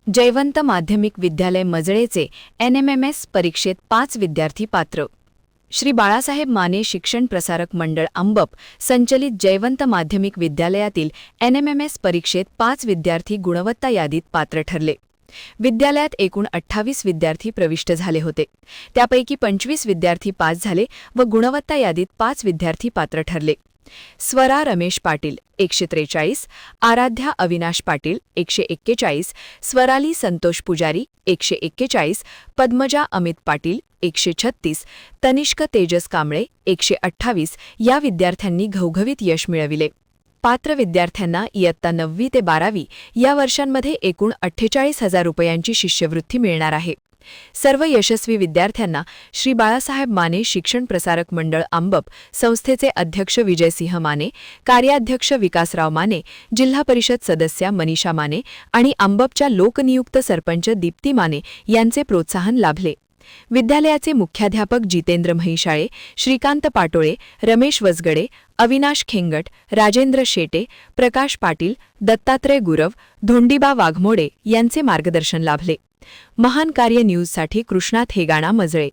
जयवंत माध्यमिक विद्यालय मजळेचे NMMS परीक्षेत 5 विद्यार्थी पात्र. श्री बाळासाहेब माने शिक्षण प्रसारक मंडळ अंबप संचलित जयवंत माध्यमिक विद्यालयातील NMMS परीक्षेत 5 विद्यार्थी गुणवत्ता यादीत पात्र ठरले. विद्यालयात एकूण 28 विद्यार्थी प्रविष्ट झाले होते. त्यापैकी 25 विद्यार्थी पास झाले व गुणवत्ता यादीत 5 विद्यार्थी पात्र ठरले. स्वरा रमेश पाटील 143, आराध्या अविनाश पाटील 141, स्वराली संतोष पुजारी 141, पद्मजा अमित पाटील 136, तनिष्क तेजस कांबळे 128 या विद्यार्थ्यांनी घवघवीत यश मिळविले. पात्र विद्यार्थ्यांना इयत्ता 9वी ते 12वी या वर्षांमध्ये एकूण 48,000 रुपयांची शिष्यवृत्ती मिळणार आहे. सर्व यशस्वी विद्यार्थ्यांना श्री बाळासाहेब माने शिक्षण प्रसारक मंडळ अंबप संस्थेचे अध्यक्ष विजयसिंह माने, कार्याध्यक्ष विकासराव माने, जिल्हा परिषद सदस्या मनीषा माने आणि अंबपच्या लोकनियुक्त सरपंच दीप्ती माने यांचे प्रोत्साहन लाभले. विद्यालयाचे मुख्याध्यापक जितेंद्र म्हैसाळे, श्रीकांत पाटोळे, रमेश वसगडे, अविनाश खेंगट, राजेंद्र शेटे, प्रकाश पाटील, दत्तात्रय गुरव, धोंडीबा वाघमोडे यांचे मार्गदर्शन लाभले. महान कार्य न्यूजसाठी कृष्णा थेगाणा मजळे.